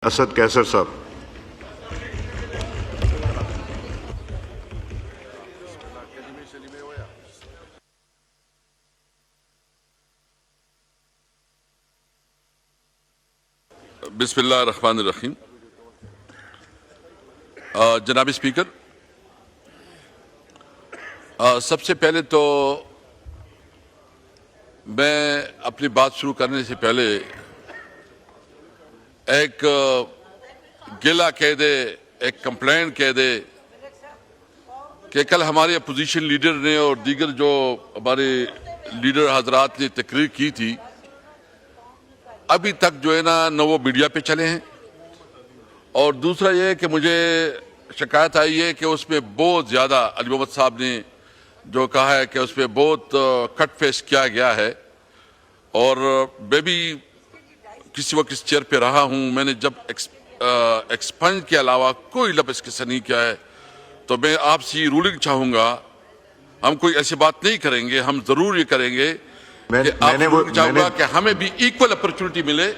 اسد کیسر صاحب. بسم اللہ الرحمن الرحیم. جناب اسپیکر، سب سے پہلے تو میں اپنی بات شروع کرنے سے پہلے ایک گلہ کہہ دے، ایک کمپلین کہہ دے کہ کل ہمارے اپوزیشن لیڈر نے اور دیگر جو ہمارے لیڈر حضرات نے تقریر کی تھی، ابھی تک جو ہے نہ وہ میڈیا پہ چلے ہیں. اور دوسرا یہ کہ مجھے شکایت آئی ہے کہ اس میں بہت زیادہ علی محمد صاحب نے جو کہا ہے کہ اس میں بہت کٹ فیس کیا گیا ہے. اور میں بھی کسی وقت اس چیئر پہ رہا ہوں، میں نے جب ایکسپنج کے علاوہ کوئی لفظ اس سے نہیں کیا ہے. تو میں آپ سے رولنگ چاہوں گا، ہم کوئی ایسی بات نہیں کریں گے، ہم ضرور یہ کریں گے کہ آپ چاہوں گا کہ ہمیں بھی ایکول اپرچونٹی ملے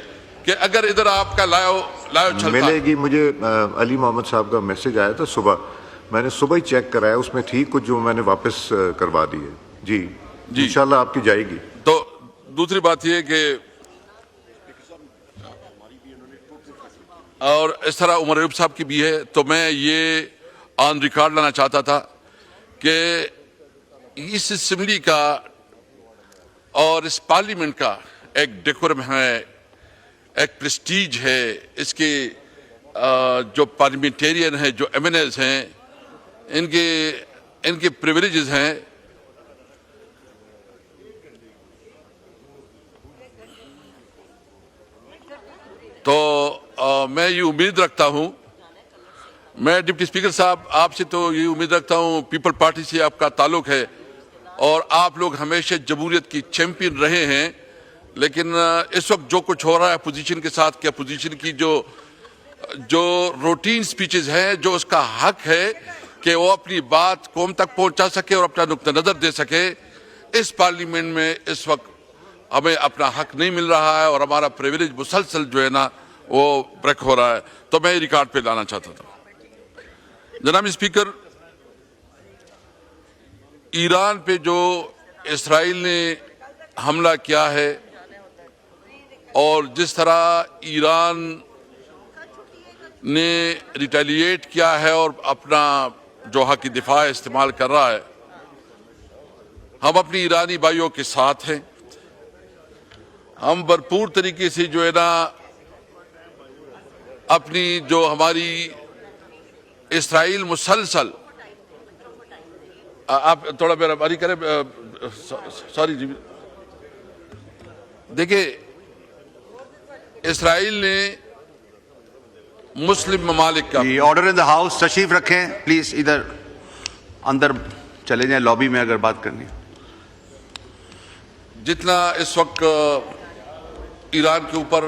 کہ اگر ادھر آپ کا لائیو چلتا ملے گی. مجھے علی محمد صاحب کا میسج آیا تھا صبح، میں نے صبح ہی چیک کرایا، اس میں تھی کچھ جو میں نے واپس کروا دی ہے. جی انشاءاللہ آپ کی جائے گی. تو دوسری بات یہ کہ اور اس طرح عمر ایوب صاحب کی بھی ہے، تو میں یہ آن ریکارڈ لانا چاہتا تھا کہ اس اسمبلی کا اور اس پارلیمنٹ کا ایک ڈیکورم ہے، ایک پریسٹیج ہے. اس کے جو پارلیمنٹیرین ہیں، جو ایم این ایز ہیں، ان کے پریویلیجز ہیں. تو میں یہ امید رکھتا ہوں، میں ڈپٹی اسپیکر صاحب آپ سے تو یہ امید رکھتا ہوں، پیپل پارٹی سے آپ کا تعلق ہے اور آپ لوگ ہمیشہ جمہوریت کی چیمپئن رہے ہیں. لیکن اس وقت جو کچھ ہو رہا ہے اپوزیشن کے ساتھ، کہ اپوزیشن کی جو روٹین سپیچز ہیں، جو اس کا حق ہے کہ وہ اپنی بات قوم تک پہنچا سکے اور اپنا نقطہ نظر دے سکے، اس پارلیمنٹ میں اس وقت ہمیں اپنا حق نہیں مل رہا ہے اور ہمارا پریویلیج مسلسل جو ہے نا وہ بریک ہو رہا ہے. تو میں ریکارڈ پہ لانا چاہتا تھا. جناب اسپیکر، ایران پہ جو اسرائیل نے حملہ کیا ہے اور جس طرح ایران نے ریٹیلیٹ کیا ہے اور اپنا جو حق دفاع استعمال کر رہا ہے، ہم اپنی ایرانی بھائیوں کے ساتھ ہیں. ہم بھرپور طریقے سے جو ہے نا اپنی جو ہماری اسرائیل مسلسل، آپ تھوڑا مہربانی کریں، سوری جی، دیکھیں اسرائیل نے مسلم ممالک کا آرڈر ان دا ہاؤس، تشریف رکھیں پلیز، ادھر اندر چلے جائیں، لابی میں اگر بات کرنی. جتنا اس وقت ایران کے اوپر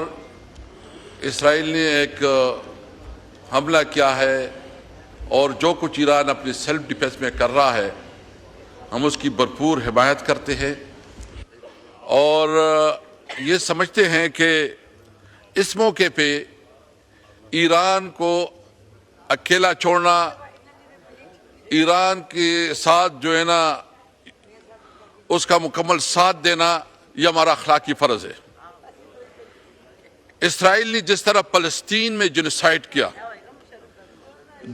اسرائیل نے ایک حملہ کیا ہے اور جو کچھ ایران اپنی سیلف ڈیفینس میں کر رہا ہے، ہم اس کی بھرپور حمایت کرتے ہیں اور یہ سمجھتے ہیں کہ اس موقع پہ ایران کو اکیلا چھوڑنا، ایران کے ساتھ جو ہے نا اس کا مکمل ساتھ دینا، یہ ہمارا اخلاقی فرض ہے. اسرائیل نے جس طرح فلسطین میں جنوسائیڈ کیا،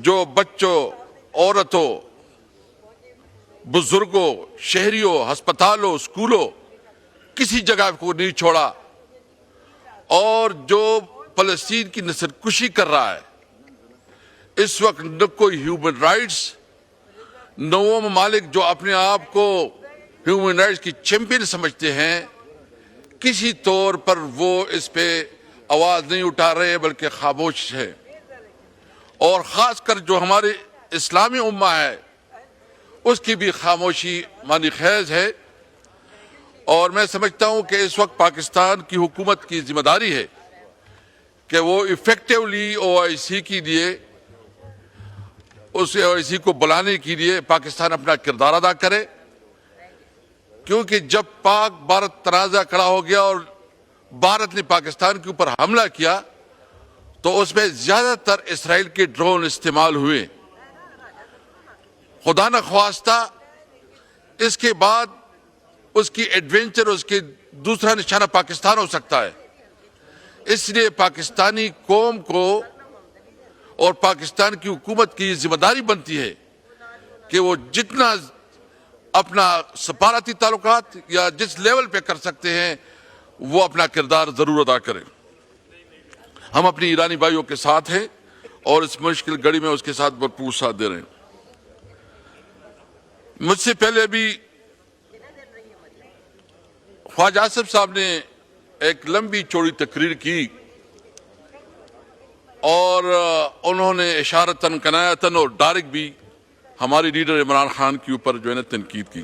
جو بچوں، عورتوں، بزرگوں، شہریوں، ہسپتالوں، اسکولوں، کسی جگہ کو نہیں چھوڑا، اور جو فلسطین کی نسل کشی کر رہا ہے اس وقت، نہ کوئی ہیومن رائٹس، نہ وہ ممالک جو اپنے آپ کو ہیومن رائٹس کی چیمپئن سمجھتے ہیں، کسی طور پر وہ اس پہ آواز نہیں اٹھا رہے بلکہ خاموش ہے. اور خاص کر جو ہمارے اسلامی امہ ہے اس کی بھی خاموشی معنی خیز ہے. اور میں سمجھتا ہوں کہ اس وقت پاکستان کی حکومت کی ذمہ داری ہے کہ وہ ایفیکٹولی او آئی سی کے لیے، اس او آئی سی کو بلانے کے لیے پاکستان اپنا کردار ادا کرے. کیونکہ جب پاک بھارت تنازع کھڑا ہو گیا اور بھارت نے پاکستان کے اوپر حملہ کیا تو اس میں زیادہ تر اسرائیل کے ڈرون استعمال ہوئے. خدا نخواستہ اس کے بعد اس کی ایڈونچر، اس کے دوسرا نشانہ پاکستان ہو سکتا ہے. اس لیے پاکستانی قوم کو اور پاکستان کی حکومت کی یہ ذمہ داری بنتی ہے کہ وہ جتنا اپنا سفارتی تعلقات یا جس لیول پہ کر سکتے ہیں وہ اپنا کردار ضرور ادا کریں. ہم اپنی ایرانی بھائیوں کے ساتھ ہیں اور اس مشکل گھڑی میں اس کے ساتھ بھرپور ساتھ دے رہے ہیں. مجھ سے پہلے بھی خواجہ آصف صاحب نے ایک لمبی چوڑی تقریر کی اور انہوں نے اشارتاً کنایتاً اور ڈائریکٹ بھی ہمارے لیڈر عمران خان کے اوپر جو ہے نا تنقید کی.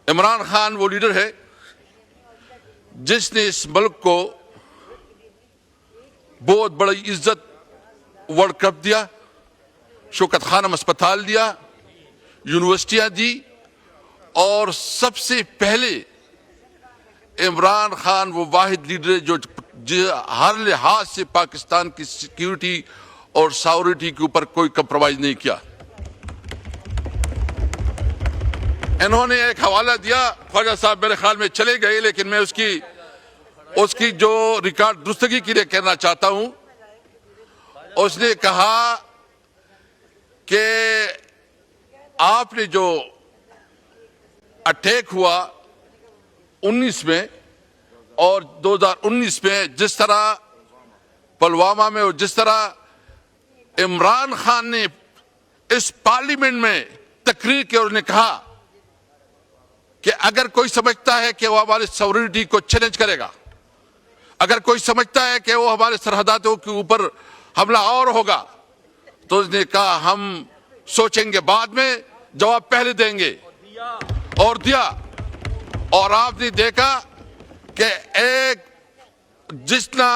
عمران خان وہ لیڈر ہے جس نے اس ملک کو بہت بڑی عزت ورلڈ کپ دیا، شوکت خانم اسپتال دیا، یونیورسٹیاں دی، اور سب سے پہلے عمران خان وہ واحد لیڈر ہے جو ہر لحاظ سے پاکستان کی سیکیورٹی اور ساورنٹی کے اوپر کوئی کمپرومائز نہیں کیا. انہوں نے ایک حوالہ دیا، خواجہ صاحب میرے خیال میں چلے گئے لیکن میں اس کی جو ریکارڈ درستگی کے لیے کہنا چاہتا ہوں. اس نے کہا کہ آپ نے جو اٹیک ہوا 19 میں اور 2019 میں جس طرح پلوامہ میں، اور جس طرح عمران خان نے اس پارلیمنٹ میں تقریر کی اور نے کہا کہ اگر کوئی سمجھتا ہے کہ وہ ہماری ساورنٹی کو چیلنج کرے گا، اگر کوئی سمجھتا ہے کہ وہ ہمارے سرحداتوں کے اوپر حملہ اور ہوگا، تو اس نے کہا ہم سوچیں گے بعد میں، جواب پہلے دیں گے. اور دیا. اور آپ نے دیکھا کہ ایک جتنا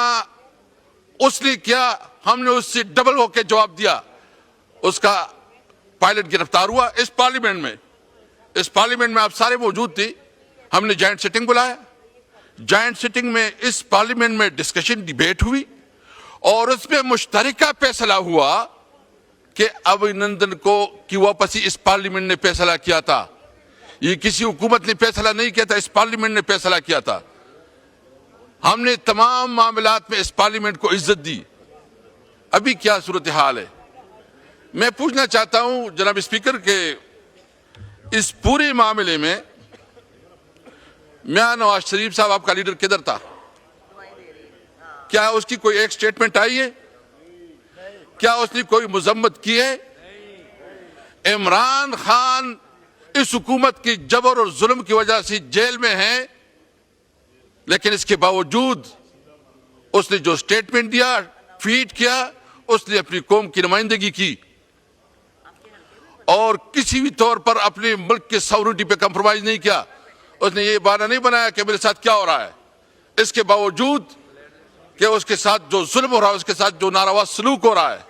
اس نے کیا ہم نے اس سے ڈبل ہو کے جواب دیا. اس کا پائلٹ گرفتار ہوا اس پارلیمنٹ میں. اس پارلیمنٹ میں آپ سارے موجود تھے. ہم نے جوائنٹ سیٹنگ بلایا. جوائنٹ سیٹنگ میں اس پارلیمنٹ میں ڈسکشن ڈیبیٹ ہوئی اور اس میں مشترکہ فیصلہ ہوا کہ ابھینندن کو کی واپسی اس پارلیمنٹ نے فیصلہ کیا تھا. یہ کسی حکومت نے فیصلہ نہیں کیا تھا، اس پارلیمنٹ نے فیصلہ کیا تھا. ہم نے تمام معاملات میں اس پارلیمنٹ کو عزت دی. ابھی کیا صورتحال ہے؟ میں پوچھنا چاہتا ہوں جناب اسپیکر کہ اس پورے معاملے میں میاں نواز شریف صاحب آپ کا لیڈر کدھر تھا؟ کیا اس کی کوئی ایک سٹیٹمنٹ آئی ہے؟ کیا اس نے کوئی مذمت کی ہے؟ عمران خان اس حکومت کی جبر اور ظلم کی وجہ سے جیل میں ہیں، لیکن اس کے باوجود اس نے جو سٹیٹمنٹ دیا، ٹویٹ کیا، اس نے اپنی قوم کی نمائندگی کی اور کسی بھی طور پر اپنے ملک کے ساورنٹی پہ کمپرومائز نہیں کیا. اس نے یہ بہانہ نہیں بنایا کہ میرے ساتھ کیا ہو رہا ہے. اس کے باوجود کہ اس کے ساتھ جو ظلم ہو رہا ہے، اس کے ساتھ جو ناروا سلوک ہو رہا ہے.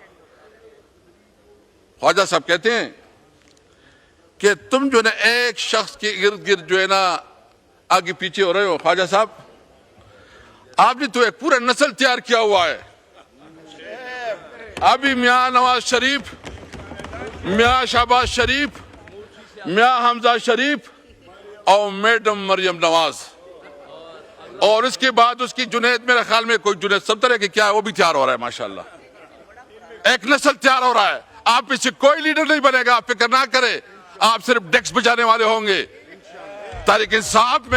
خواجہ صاحب کہتے ہیں کہ تم جو ہے نا ایک شخص کے ارد گرد جو ہے نا آگے پیچھے ہو رہے ہو. خواجہ صاحب آپ نے تو ایک پورا نسل تیار کیا ہوا ہے. ابھی میاں نواز شریف، میاں شہباز شریف، میاں حمزہ شریف اور میڈم مریم نواز، اور اس کے بعد اس کی جنید، میرے خیال میں کوئی جنید سب طرح کے کیا ہے وہ بھی تیار ہو رہا ہے. ماشاءاللہ ایک نسل تیار ہو رہا ہے. آپ میں سے کوئی لیڈر نہیں بنے گا، آپ فکر نہ کرے. آپ صرف ڈیکس بجانے والے ہوں گے. تحریک انصاف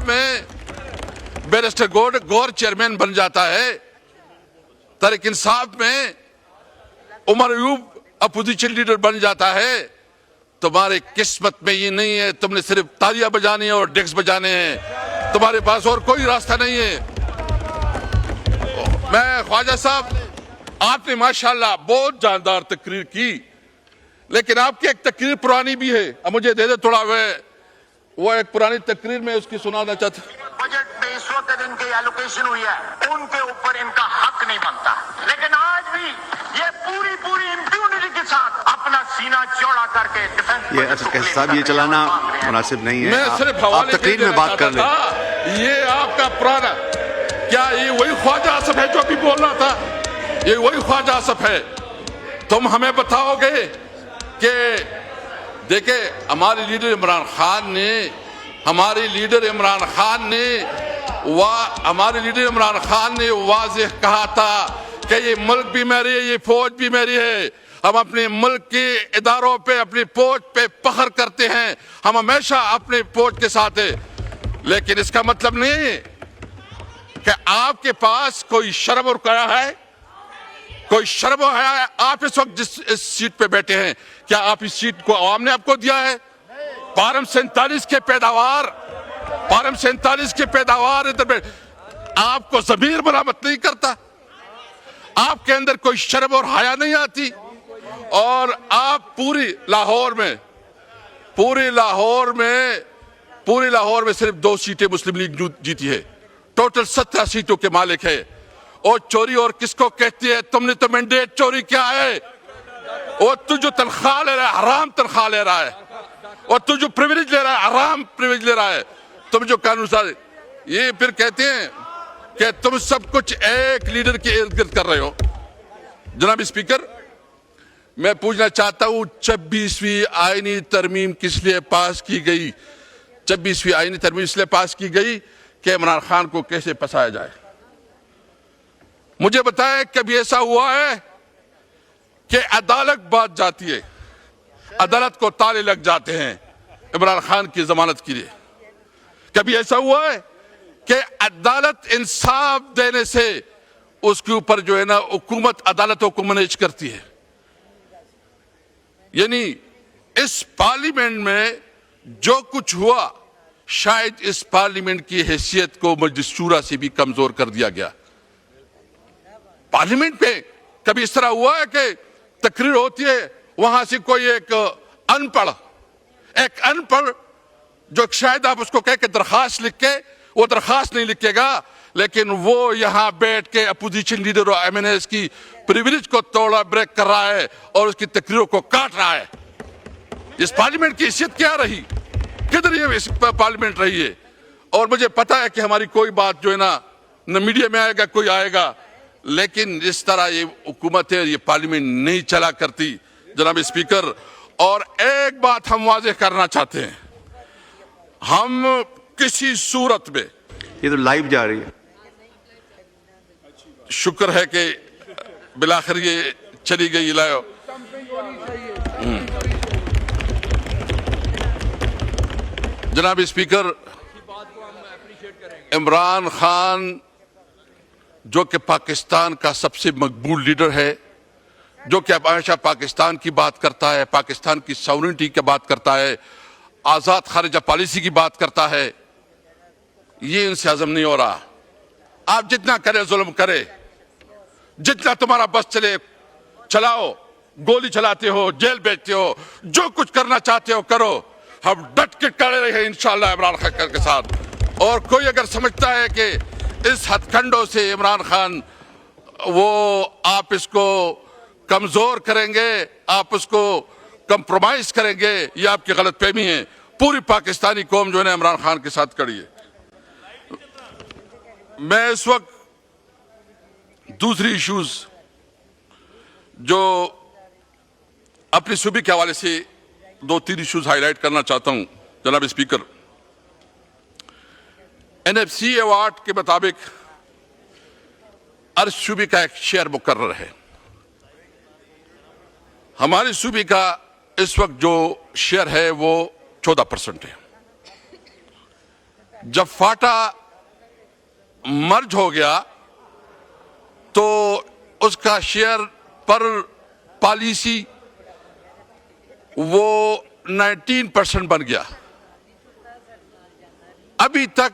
میں بیرسٹر گور چیئرمین بن جاتا ہے. تحریک انصاف میں عمر ایوب اپوزیشن لیڈر بن جاتا ہے. تمہارے قسمت میں یہ نہیں ہے تم نے صرف تالیاں بجانے اور ڈیکس بجانے ہیں. تمہارے پاس اور کوئی راستہ نہیں ہے. میں خواجہ صاحب، آپ نے ماشاءاللہ بہت جاندار تقریر کی، لیکن آپ کی ایک تقریر پرانی بھی ہے. اب مجھے دے دے تھوڑا وہ ایک پرانی تقریر میں اس کی سنانا چاہتا ہوں. بجٹ میں اس وقت ان کی ایلوکیشن ہوئی ہے، ان کے اوپر ان کا حق نہیں بنتا، لیکن آج بھی یہ پوری امپیونٹی کے ساتھ اپنا سینہ چوڑا کر کے یہ صاحب یہ چلانا مناسب نہیں ہے. میں صرف آپ تقریر میں بات کر لیں. یہ آپ کا پرانا کیا یہ وہی خواجہ آصف ہے جو ابھی بول رہا تھا؟ یہ وہی خواجہ آصف ہے؟ تم ہمیں بتاؤ گے کہ دیکھیں ہمارے لیڈر عمران خان نے واضح کہا تھا کہ یہ ملک بھی میری ہے، یہ فوج بھی میری ہے. ہم اپنے ملک کے اداروں پہ اپنی فوج پہ فخر کرتے ہیں، ہم ہمیشہ اپنے فوج کے ساتھ ہیں. لیکن اس کا مطلب نہیں ہے کہ آپ کے پاس کوئی شرم اور حیا ہے، کوئی شرم و حیا ہے. آپ اس وقت جس اس سیٹ پہ بیٹھے ہیں، کیا آپ اس سیٹ کو عوام نے آپ کو دیا ہے؟ پارم 47 کے پیداوار ادھر آپ کو ضمیر ملامت نہیں کرتا؟ آپ کے اندر کوئی شرم اور حیا نہیں آتی؟ اور آپ پوری لاہور میں صرف 2 سیٹیں مسلم لیگ جیتی ہے، ٹوٹل 17 سیٹوں کے مالک ہے. اور چوری اور کس کو کہتی ہے؟ تم نے تو مینڈیٹ چوری کیا ہے. اور تو جو تنخواہ لے رہا ہے، حرام تنخواہ لے رہا ہے. اور تو جو پریویلیج لے رہا ہے، حرام پریویلیج لے رہا ہے. تم جو قانون ساز، یہ پھر کہتے ہیں کہ تم سب کچھ ایک لیڈر کے ارد گرد کر رہے ہو. جناب اسپیکر، میں پوچھنا چاہتا ہوں 26ویں آئینی ترمیم کس لیے پاس کی گئی؟ 26ویں آئینی ترمیم اس لیے پاس کی گئی کہ عمران خان کو کیسے پھنسایا جائے. مجھے بتائیں کبھی ایسا ہوا ہے کہ عدالت بات جاتی ہے، عدالت کو تالے لگ جاتے ہیں عمران خان کی ضمانت کے لیے؟ کبھی ایسا ہوا ہے کہ عدالت انصاف دینے سے اس کے اوپر جو ہے نا حکومت عدالتوں کو مینیج کرتی ہے؟ یعنی اس پارلیمنٹ میں جو کچھ ہوا، شاید اس پارلیمنٹ کی حیثیت کو مجلس شورا سے بھی کمزور کر دیا گیا. پارلیمنٹ پہ کبھی اس طرح ہوا ہے کہ تقریر ہوتی ہے، وہاں سے کوئی ایک ان پڑھ جو شاید آپ اس کو کہہ کے درخواست لکھ کے، وہ درخواست نہیں لکھے گا، لیکن وہ یہاں بیٹھ کے اپوزیشن لیڈر اور ایم این ایز کی پریویلیج کو توڑا بریک کر رہا ہے اور اس کی تقریروں کو کاٹ رہا ہے. اس پارلیمنٹ کی حیثیت کیا رہی؟ کدھر یہ پارلیمنٹ رہی ہے؟ اور مجھے پتا ہے کہ ہماری کوئی بات جو ہے نا میڈیا میں آئے گا، کوئی آئے گا، لیکن اس طرح یہ حکومت ہے، یہ پارلیمنٹ نہیں چلا کرتی. جناب اسپیکر، اور ایک بات ہم واضح کرنا چاہتے ہیں، ہم کسی صورت میں، یہ تو لائیو جا رہی ہے. شکر ہے کہ بلاخر یہ چلی گئی لائیو. جناب اسپیکر، عمران خان جو کہ پاکستان کا سب سے مقبول لیڈر ہے، جو کہ ہمیشہ پاکستان کی بات کرتا ہے، پاکستان کی ساورنٹی کی بات کرتا ہے، آزاد خارجہ پالیسی کی بات کرتا ہے، یہ ان سے ہضم نہیں ہو رہا. آپ جتنا کرے ظلم کرے، جتنا تمہارا بس چلے چلاؤ، گولی چلاتے ہو، جیل بھیجتے ہو، جو کچھ کرنا چاہتے ہو کرو، ہم ڈٹ کے کھڑے رہے انشاءاللہ عمران خان کے ساتھ. اور کوئی اگر سمجھتا ہے کہ اس ہتھ کنڈوں سے عمران خان وہ آپ اس کو کمزور کریں گے، آپ اس کو کمپرومائز کریں گے، یہ آپ کی غلط فہمی ہے. پوری پاکستانی قوم جو ہے نا عمران خان کے ساتھ کھڑی ہے. میں اس وقت دوسری ایشوز جو اپنی صوبے کے حوالے سے 2-3 ایشوز ہائی لائٹ کرنا چاہتا ہوں. جناب اسپیکر، NFC ایوارڈ کے مطابق ہر صوبے کا ایک شیئر مقرر ہے. ہمارے صوبے کا اس وقت جو شیئر ہے وہ 14% ہے. جب فاٹا مرج ہو گیا تو اس کا شیئر پر پالیسی وہ 19% بن گیا. ابھی تک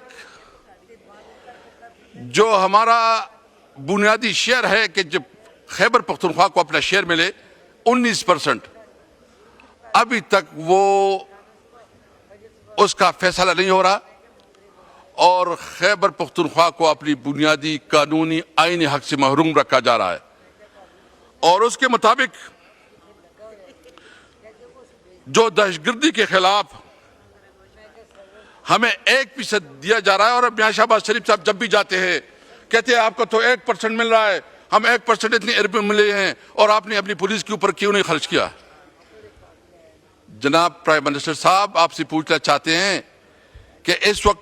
جو ہمارا بنیادی شیئر ہے کہ جب خیبر پختونخوا کو اپنا شیئر ملے 19%، ابھی تک وہ اس کا فیصلہ نہیں ہو رہا اور خیبر پختونخوا کو اپنی بنیادی قانونی آئینی حق سے محروم رکھا جا رہا ہے. اور اس کے مطابق جو دہشت گردی کے خلاف ہمیں 1% دیا جا رہا ہے، اور اب میاں شہباز شریف صاحب جب بھی جاتے ہیں کہتے ہیں آپ کو تو 1% مل رہا ہے، ہم 1% اتنے ارب ملے ہیں اور آپ نے اپنی پولیس کے اوپر کیوں نہیں خرچ کیا؟ جناب پرائم منسٹر صاحب آپ سے پوچھنا چاہتے ہیں کہ اس وقت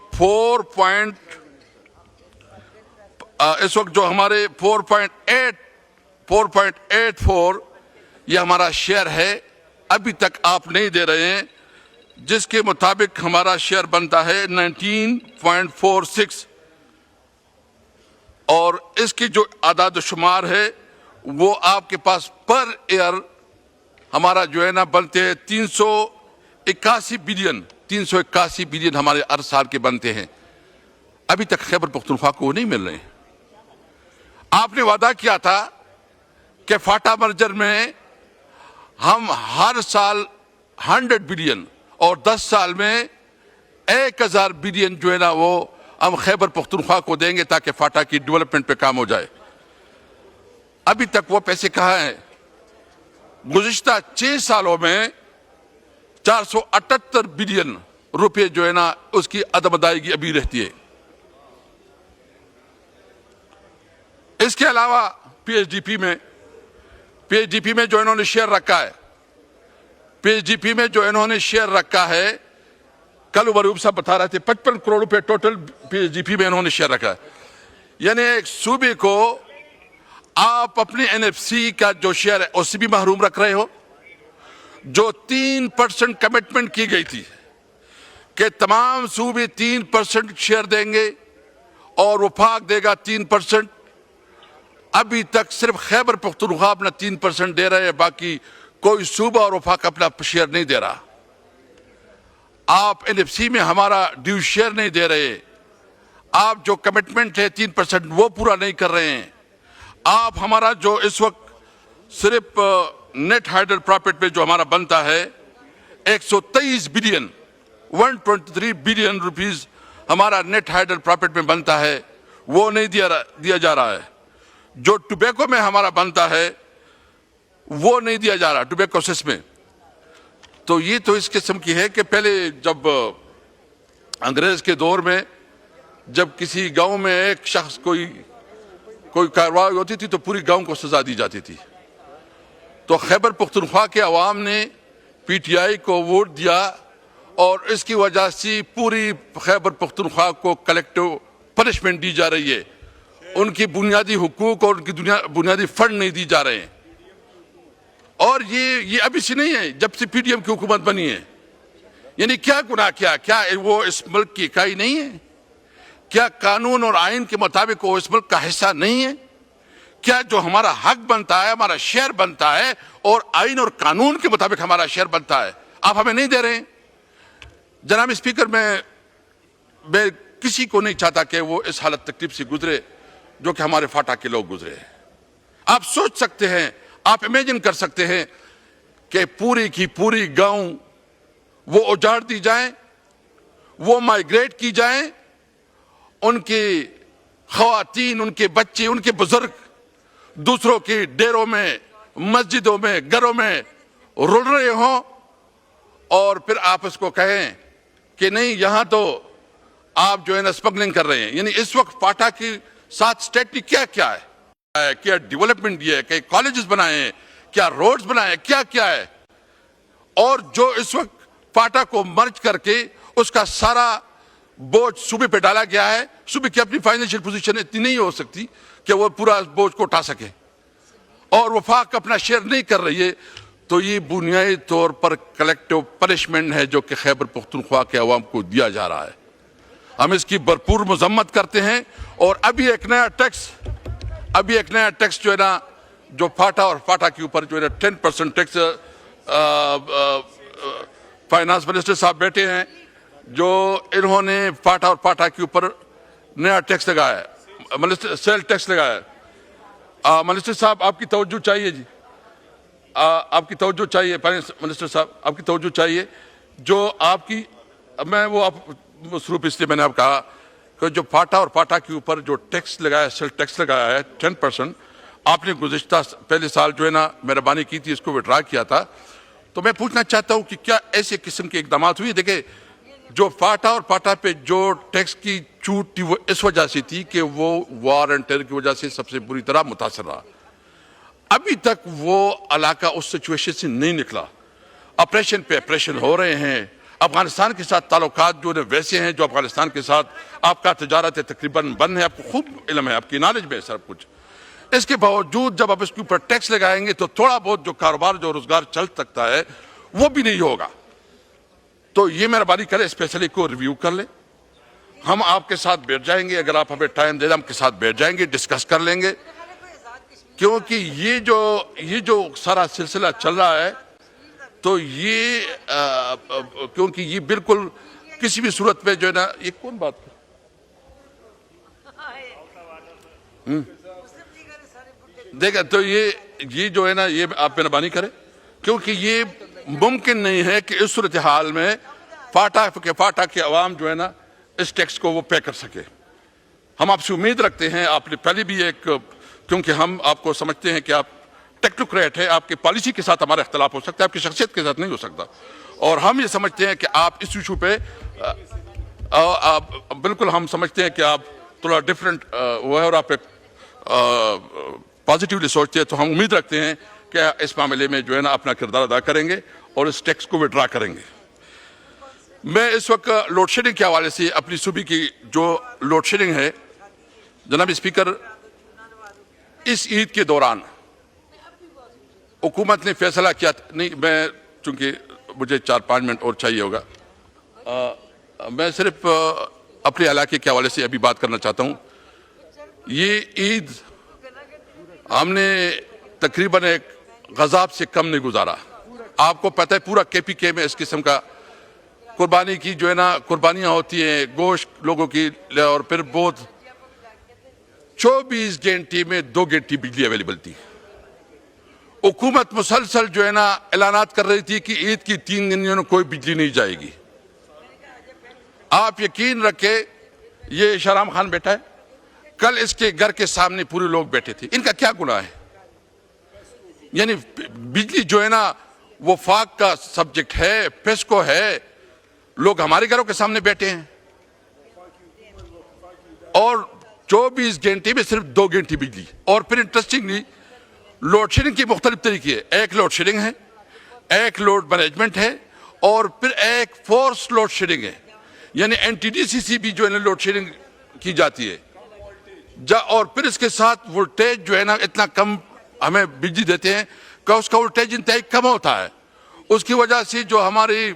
جو ہمارے 4.84 یہ ہمارا شیئر ہے، ابھی تک آپ نہیں دے رہے ہیں، جس کے مطابق ہمارا شیئر بنتا ہے 19.46، اور اس کی جو اعداد و شمار ہے وہ آپ کے پاس پر ایئر ہمارا جو ہے نا بنتے ہیں 381 بلین ہمارے ہر سال کے بنتے ہیں، ابھی تک خیبر پختونخوا کو نہیں مل رہے ہیں۔ آپ نے وعدہ کیا تھا کہ فاٹا مرجر میں ہم ہر سال 100 بلین اور 10 سال میں 1000 بلین جو ہے نا وہ ہم خیبر پختونخوا کو دیں گے تاکہ فاٹا کی ڈیولپمنٹ پہ کام ہو جائے۔ ابھی تک وہ پیسے کہاں ہیں؟ گزشتہ 6 سالوں میں 478 بلین روپے جو ہے نا اس کی عدم ادائیگی ابھی رہتی ہے۔ اس کے علاوہ پی ایچ ڈی پی میں جو انہوں نے شیئر رکھا ہے کل عمر صاحب بتا رہے تھے 55 کروڑ روپے total P H D P میں انہوں نے شیئر رکھا ہے، یعنی ایک صوبے کو آپ اپنے این ایف سی کا جو شیئر ہے اس سے بھی محروم رکھ رہے ہو۔ جو 3% کمٹمنٹ کی گئی تھی کہ تمام صوبے 3% شیئر دیں گے اور وفاق دے گا 3%، ابھی تک صرف خیبر پختونخوا اپنا 3% دے رہے ہیں، باقی کوئی صوبہ اور وفاق اپنا شیئر نہیں دے رہا۔ آپ این ایف سی میں ہمارا ڈیو شیئر نہیں دے رہے، آپ جو کمٹمنٹ ہے 3% وہ پورا نہیں کر رہے ہیں۔ آپ ہمارا جو اس وقت صرف نیٹ ہائیڈل پروفٹ پہ جو ہمارا بنتا ہے 123 بلین 123 بلین روپیز ہمارا نیٹ ہائیڈل پروفٹ میں بنتا ہے، وہ نہیں دیا جا رہا ہے۔ جو ٹوبیکو میں ہمارا بنتا ہے وہ نہیں دیا جا رہا، ٹوبیکو سیس میں۔ تو یہ تو اس قسم کی ہے کہ پہلے جب انگریز کے دور میں جب کسی گاؤں میں ایک شخص کوئی کارروائی ہوتی تھی تو پوری گاؤں کو سزا دی جاتی تھی۔ تو خیبر پختونخوا کے عوام نے پی ٹی آئی کو ووٹ دیا اور اس کی وجہ سے پوری خیبر پختونخوا کو کلیکٹو پنشمنٹ دی جا رہی ہے، ان کی بنیادی حقوق اور ان کی بنیادی فنڈ نہیں دی جا رہے ہیں۔ اور یہ ابھی سے نہیں ہے، جب سے پی ڈی ایم کی حکومت بنی ہے۔ یعنی کیا گناہ کیا وہ اس ملک کی اکائی نہیں ہے؟ کیا قانون اور آئین کے مطابق وہ اس ملک کا حصہ نہیں ہے؟ کیا جو ہمارا حق بنتا ہے، ہمارا شیئر بنتا ہے اور آئین اور قانون کے مطابق ہمارا شیئر بنتا ہے، آپ ہمیں نہیں دے رہے ہیں؟ جناب اسپیکر، میں کسی کو نہیں چاہتا کہ وہ اس حالت تکلیف سے گزرے جو کہ ہمارے فاٹا کے لوگ گزرے ہیں۔ آپ سوچ سکتے ہیں، آپ امیجن کر سکتے ہیں کہ پوری کی پوری گاؤں وہ اجاڑ دی جائیں، وہ مائیگریٹ کی جائیں، ان کی خواتین، ان کے بچے، ان کے بزرگ دوسروں کے ڈیروں میں، مسجدوں میں، گھروں میں رل رہے ہوں، اور پھر آپ اس کو کہیں کہ نہیں یہاں تو آپ جو ہے نا اسمگلنگ کر رہے ہیں۔ یعنی اس وقت فاٹا کے ساتھ اسٹیٹ کی کیا ہے، کیا ڈیولپمنٹ دی ہے، کیا کالجز بنائے ہیں، کیا روڈز بنائے ہیں، کیا ہے؟ اور جو اس وقت فاٹا کو مرج کر کے اس کا سارا بوجھ صوبے پہ ڈالا گیا ہے، صوبے کی اپنی فائنینشیل پوزیشن اتنی نہیں ہو سکتی کہ وہ پورا بوجھ کو اٹھا سکے، اور وفاق اپنا شیئر نہیں کر رہی ہے، تو یہ بنیادی طور پر کلیکٹو پنشمنٹ ہے جو کہ خیبر پختونخوا کے عوام کو دیا جا رہا ہے۔ ہم اس کی بھرپور مذمت کرتے ہیں، اور ابھی ایک نیا ٹیکس جو ہے نا جو فاٹا اور فاٹا کے اوپر جو ہے نا 10% ٹیکس، فائنانس منسٹر صاحب بیٹھے ہیں جو انہوں نے فاٹا اور فاٹا کے اوپر نیا ٹیکس لگایا ہے، سیل ٹیکس لگایا ہے۔ منسٹر صاحب آپ کی توجہ چاہیے، جی آپ کی توجہ چاہیے، فائنانس منسٹر صاحب آپ کی توجہ چاہیے۔ جو آپ کی میں وہ آپ مصروف اس لیے میں نے آپ کہا کہ جو فاٹا اور فاٹا کے اوپر جو ٹیکس لگایا ہے، سیل ٹیکس لگایا ہے 10%، آپ نے گزشتہ پہلے سال جو ہے نا مہربانی کی تھی، اس کو وڈرا کیا تھا۔ تو میں پوچھنا چاہتا ہوں کہ کیا ایسے قسم کے اقدامات ہوئے؟ دیکھیں جو فاٹا اور پاٹا پہ جو ٹیکس کی چھوٹ تھی وہ اس وجہ سے تھی کہ وہ وار اینڈ ٹیرر کی وجہ سے سب سے بری طرح متاثر رہا. ابھی تک وہ علاقہ اس سچویشن سے نہیں نکلا. آپریشن پہ آپریشن ہو رہے ہیں. افغانستان کے ساتھ تعلقات جو ویسے ہیں جو افغانستان کے ساتھ آپ کا تجارت ہے تقریباً بند ہے. آپ کو خوب علم ہے, آپ کی نالج میں ہے سب کچھ. اس کے باوجود جب آپ اس کے اوپر ٹیکس لگائیں گے تو تھوڑا بہت جو کاروبار جو روزگار چل سکتا ہے وہ بھی نہیں ہوگا. تو یہ مہربانی کریں اس فیصلے کو ریویو کر لیں. ہم آپ کے ساتھ بیٹھ جائیں گے, اگر آپ ہمیں ٹائم دے دیں ہم کے ساتھ بیٹھ جائیں گے, ڈسکس کر لیں گے. کیونکہ یہ جو سارا سلسلہ چل رہا ہے تو یہ کیونکہ یہ بالکل کسی بھی صورت پہ جو ہے نا, یہ کون بات کر دیکھیں تو یہ جو ہے نا یہ آپ مہربانی کریں, کیونکہ یہ ممکن نہیں ہے کہ اس صورتحال میں فاٹا کے عوام جو ہے نا اس ٹیکس کو وہ پے کر سکے. ہم آپ سے امید رکھتے ہیں, آپ نے پہلے بھی کیونکہ ہم آپ کو سمجھتے ہیں کہ آپ ٹیکنوکریٹ ہے, آپ کی پالیسی کے ساتھ ہمارا اختلاف ہو سکتا ہے, آپ کی شخصیت کے ساتھ نہیں ہو سکتا. اور ہم یہ سمجھتے ہیں کہ آپ اس ایشو پہ بالکل ہم سمجھتے ہیں کہ آپ تھوڑا ڈفرینٹ وہ ہے اور آپ پازیٹیولی سوچتے ہیں. تو ہم امید رکھتے ہیں کہ اس معاملے میں جو ہے نا اپنا کردار ادا کریں گے اور اس ٹیکس کو وڈرا کریں گے. میں اس وقت لوڈ شیڈنگ کے حوالے سے اپنی صوبے کی جو لوڈ شیڈنگ ہے, جناب اسپیکر, اس عید کے دوران حکومت نے فیصلہ کیا نہیں, میں چونکہ مجھے 4-5 منٹ اور چاہیے ہوگا, میں صرف اپنے علاقے کے حوالے سے ابھی بات کرنا چاہتا ہوں. یہ عید ہم نے تقریباً ایک غضب سے کم نہیں گزارا. آپ کو پتہ ہے پورا کے پی کے میں اس قسم کا قربانی کی جو ہے نا قربانیاں ہوتی ہیں گوشت لوگوں کی, اور پھر بہت 24 گھنٹے میں 2 گھنٹے بجلی اویلیبل تھی. حکومت مسلسل جو ہے نا اعلانات کر رہی تھی کہ عید کی 3 دن کوئی بجلی نہیں جائے گی. آپ یقین رکھیں, یہ شہرام خان بیٹھا ہے, کل اس کے گھر کے سامنے پورے لوگ بیٹھے تھے. ان کا کیا گناہ ہے؟ یعنی بجلی جو ہے نا وہ فاق کا سبجیکٹ ہے, پیسکو ہے, لوگ ہمارے گھروں کے سامنے بیٹھے ہیں اور 24 گھنٹے میں صرف 2 گھنٹے بجلی. اور پھر انٹرسٹنگلی لوڈ شیڈنگ کی مختلف طریقے ہیں. ایک لوڈ شیڈنگ ہے, ایک لوڈ مینجمنٹ ہے, اور پھر ایک فورس لوڈ شیڈنگ ہے. یعنی این ٹی ڈی سی بھی جو ہے نا لوڈ شیڈنگ کی جاتی ہے, اور پھر اس کے ساتھ وولٹیج جو ہے نا اتنا کم ہمیں بجلی دیتے ہیں کہ اس کا وولٹیج انتہائی کم ہوتا ہے. اس کی وجہ سے جو ہماری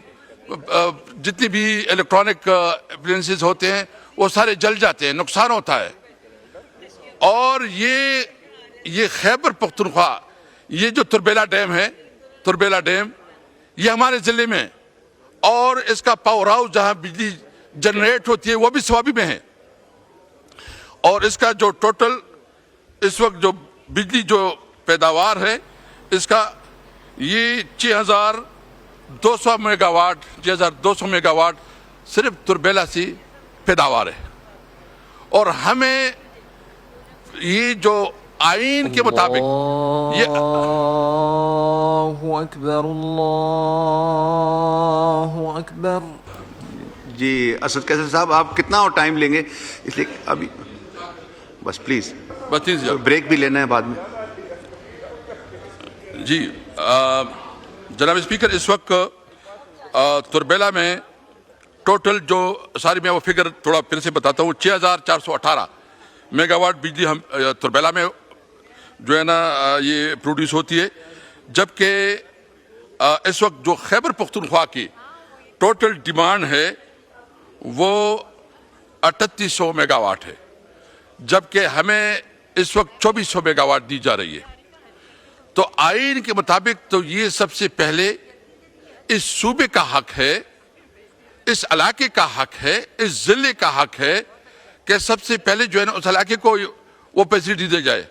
جتنی بھی الیکٹرانک اپلائنسز ہوتے ہیں وہ سارے جل جاتے ہیں, نقصان ہوتا ہے. اور یہ خیبر پختونخوا, یہ جو تربیلا ڈیم ہے, تربیلا ڈیم یہ ہمارے ضلع میں, اور اس کا پاور ہاؤس جہاں بجلی جنریٹ ہوتی ہے وہ بھی سوابی میں ہے. اور اس کا جو ٹوٹل اس وقت جو بجلی جو پیداوار ہے اس کا یہ 6200 میگا واٹ 6200 میگا واٹ صرف تربیلا سے پیداوار ہے. اور ہمیں یہ جو آئین کے مطابق یہ اللہ اکبر اللہ اکبر. جی اسد قیصر صاحب آپ کتنا اور ٹائم لیں گے؟ اس لیے ابھی بس پلیز بریک بھی لینا ہے بعد میں. جی جناب اسپیکر, اس وقت تربیلا میں ٹوٹل جو ساری میں وہ فگر تھوڑا پھر سے بتاتا ہوں, 6418 میگا واٹ بجلی ہم تربیلا میں جو ہے نا یہ پروڈیوس ہوتی ہے. جبکہ اس وقت جو خیبر پختونخوا کی ٹوٹل ڈیمانڈ ہے وہ 3800 میگا واٹ ہے, جبکہ ہمیں اس وقت 2400 میگا واٹ دی جا رہی ہے. تو آئین کے مطابق تو یہ سب سے پہلے اس صوبے کا حق ہے, اس علاقے کا حق ہے, اس ضلع کا حق ہے کہ سب سے پہلے جو ہے نا اس علاقے کو وہ فیسلٹی دی جائے.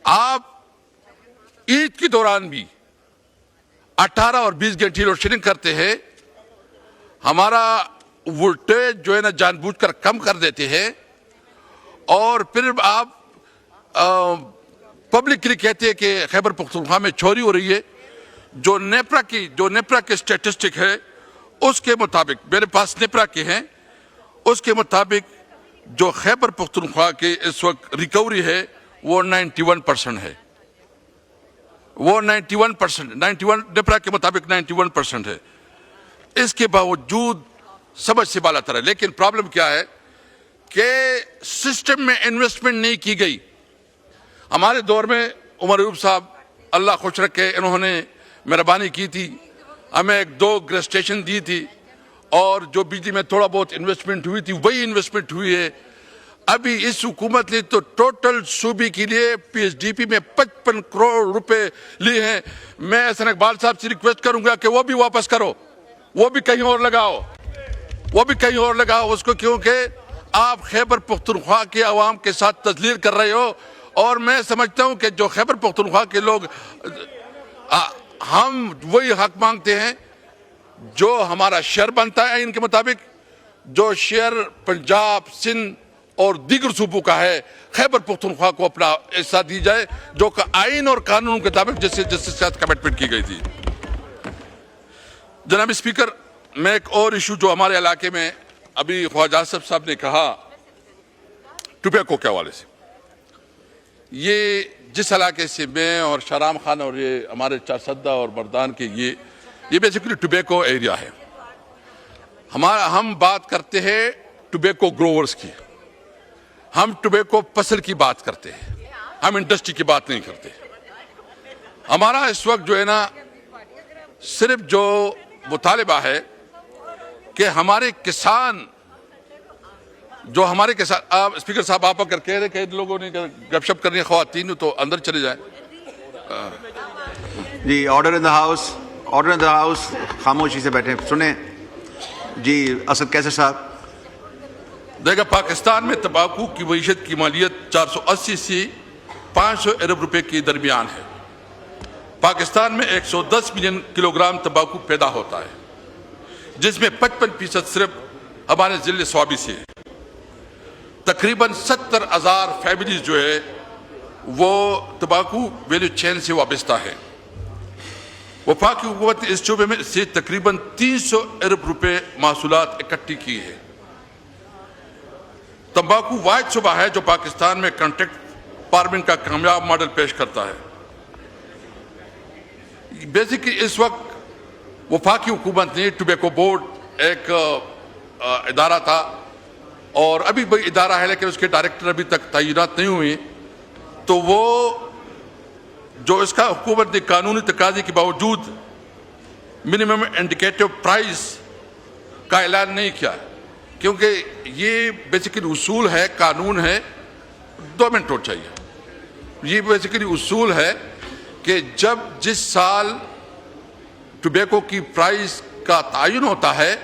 آپ عید کے دوران بھی 18 اور 20 گھنٹے لوڈ شیڈنگ کرتے ہیں, ہمارا وولٹیج جو ہے نا جان بوجھ کر کم کر دیتے ہیں, اور پھر آپ پبلک کے لیے کہتے ہیں کہ خیبر پختونخوا میں چوری ہو رہی ہے. جو نیپرا کی اسٹیٹسٹک ہے اس کے مطابق میرے پاس نیپرا کے ہیں، اس کے مطابق جو خیبر پختونخوا کے اس وقت ریکوری ہے وہ 91% ہے، وہ 91% نیپرا کے مطابق 91% ہے۔ اس کے باوجود سمجھ سے بالا تر ہے، لیکن پرابلم کیا ہے کہ سسٹم میں انویسٹمنٹ نہیں کی گئی۔ ہمارے دور میں عمر ایوب صاحب اللہ خوش رکھے، انہوں نے مہربانی کی تھی، ہمیں 1-2 گریس اسٹیشن دی تھی، اور جو بجلی میں تھوڑا بہت انویسٹمنٹ ہوئی تھی وہی انویسٹمنٹ ہوئی ہے۔ ابھی اس حکومت نے تو ٹوٹل صوبے کے لیے پی ایس ڈی پی میں 55 کروڑ روپے لیے ہیں۔ میں احسن اقبال صاحب سے ریکویسٹ کروں گا کہ وہ بھی واپس کرو، وہ بھی کہیں اور لگاؤ، وہ بھی کہیں اور لگاؤ اس کو، کیونکہ آپ خیبر پختونخوا کے عوام کے ساتھ تذلیل کر رہے ہو۔ اور میں سمجھتا ہوں کہ جو خیبر پختونخوا کے لوگ، ہم وہی حق مانگتے ہیں جو ہمارا شیئر بنتا ہے ان کے مطابق، جو شیئر پنجاب، سندھ اور دیگر صوبوں کا ہے، خیبر پختونخوا کو اپنا حصہ دی جائے جو کہ آئین اور قانون کے مطابق جس سے ساتھ کمٹمنٹ کی گئی تھی۔ جناب اسپیکر، میں ایک اور ایشو جو ہمارے علاقے میں ابھی خواجہ آصف صاحب نے کہا ٹوبیکو کے حوالے سے، یہ جس علاقے سے میں اور شہرام خان اور یہ ہمارے چارسدہ اور مردان کے یہ بیسیکلی ٹوبیکو ایریا ہے۔ ہم بات کرتے ہیں ٹوبیکو گروورز کی، ہم ٹوبیکو فصل کی بات کرتے ہیں، ہم انڈسٹری کی بات نہیں کرتے۔ ہمارا اس وقت جو ہے نا صرف جو مطالبہ ہے کہ ہمارے کسان آپ اسپیکر صاحب آپ اگر کہہ رہے کہ ان لوگوں نے گپ شپ کرنی ہے خواتین تو اندر چلے جائیں۔ جی آرڈر ان دا ہاؤس، خاموشی سے بیٹھیں سنیں۔ جی اسد کیسر صاحب۔ دیکھا، پاکستان میں تمباکو کی معیشت کی مالیت 480 سے 500 ارب روپے کے درمیان ہے۔ پاکستان میں 110 ملین کلو گرام تمباکو پیدا ہوتا ہے، جس میں 55% صرف ہمارے ضلع سوابی سے ہے۔ تقریباً 70,000 فیملیز جو ہے وہ تمباکو ویلیو چین سے وابستہ ہے۔ وفاقی حکومت نے اس شعبے میں سے تقریباً 300 ارب روپے محصولات اکٹھی کی ہے۔ تمباکو واحد شعبہ ہے جو پاکستان میں کانٹریکٹ فارمنگ کا کامیاب ماڈل پیش کرتا ہے۔ بیسیکلی اس وقت وفاقی حکومت نے ٹوبیکو بورڈ ایک ادارہ تھا، اور ابھی بھی ادارہ ہے لیکن اس کے ڈائریکٹر ابھی تک تعینات نہیں ہوئے، تو وہ جو اس کا حکومت نے قانونی تقاضے کے باوجود منیمم انڈیکیٹو پرائز کا اعلان نہیں کیا، کیونکہ یہ بیسیکلی اصول ہے، قانون ہے، 2 منٹ اور چاہیے۔ یہ بیسیکلی اصول ہے کہ جب جس سال ٹوبیکو کی پرائز کا تعین ہوتا ہے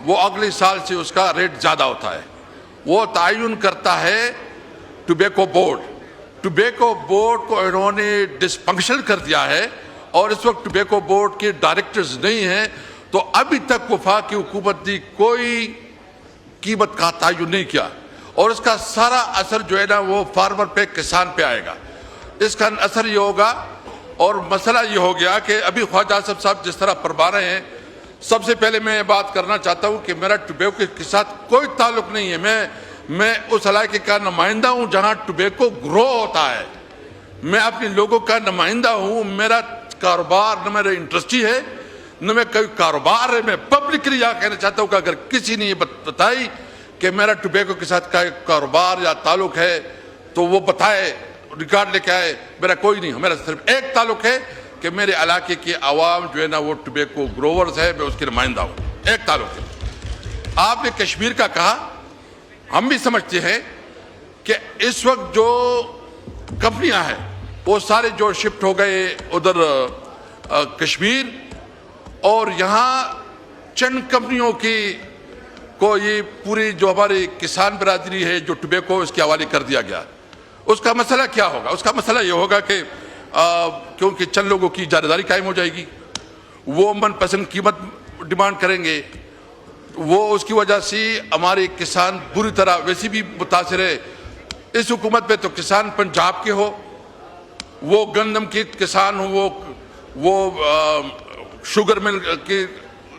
وہ اگلے سال سے اس کا ریٹ زیادہ ہوتا ہے، وہ تعین کرتا ہے ٹوبیکو بورڈ۔ ٹوبیکو بورڈ کو انہوں نے ڈسفنکشن کر دیا ہے، اور اس وقت ٹوبیکو بورڈ کے ڈائریکٹرز نہیں ہیں، تو ابھی تک وفاقی حکومت نے کوئی قیمت کا تعین نہیں کیا، اور اس کا سارا اثر جو ہے نا وہ فارمر پہ، کسان پہ آئے گا۔ اس کا اثر یہ ہوگا، اور مسئلہ یہ ہو گیا کہ ابھی خواجہ آصف صاحب جس طرح فرما رہے ہیں، سب سے پہلے میں یہ بات کرنا چاہتا ہوں کہ میرا ٹوبیکو کے ساتھ کوئی تعلق نہیں ہے۔ میں اس علاقے کا نمائندہ ہوں جہاں ٹوبیکو گرو ہوتا ہے، میں اپنے لوگوں کا نمائندہ ہوں۔ میرا کاروبار نہ میرا انڈسٹری ہے نہ میں کوئی کاروبار ہے۔ میں پبلکلی یہاں کہنا چاہتا ہوں کہ اگر کسی نے یہ بتائی کہ میرا ٹوبیکو کے ساتھ کا کاروبار یا تعلق ہے تو وہ بتائے، ریکارڈ لے کے آئے۔ میرا کوئی نہیں، میرا صرف ایک تعلق ہے کہ میرے علاقے کے عوام جو ہے نا وہ ٹوبیکو گروورز ہے، میں اس کے نمائندہ ہوں، ایک تعلق ہے۔ آپ نے کشمیر کا کہا، ہم بھی سمجھتے ہیں کہ اس وقت جو کمپنیاں ہیں وہ سارے جو شفٹ ہو گئے ادھر کشمیر، اور یہاں چند کمپنیوں کی کو یہ پوری جو ہماری کسان برادری ہے جو ٹوبیکو اس کے حوالے کر دیا گیا۔ اس کا مسئلہ کیا ہوگا؟ اس کا مسئلہ یہ ہوگا کہ کیونکہ چند لوگوں کی اجارہ داری قائم ہو جائے گی، وہ من پسند قیمت ڈیمانڈ کریں گے، وہ اس کی وجہ سے ہمارے کسان بری طرح ویسے بھی متاثر ہے۔ اس حکومت پہ تو کسان پنجاب کے ہو، وہ گندم کے کسان ہو، وہ شوگر مل کے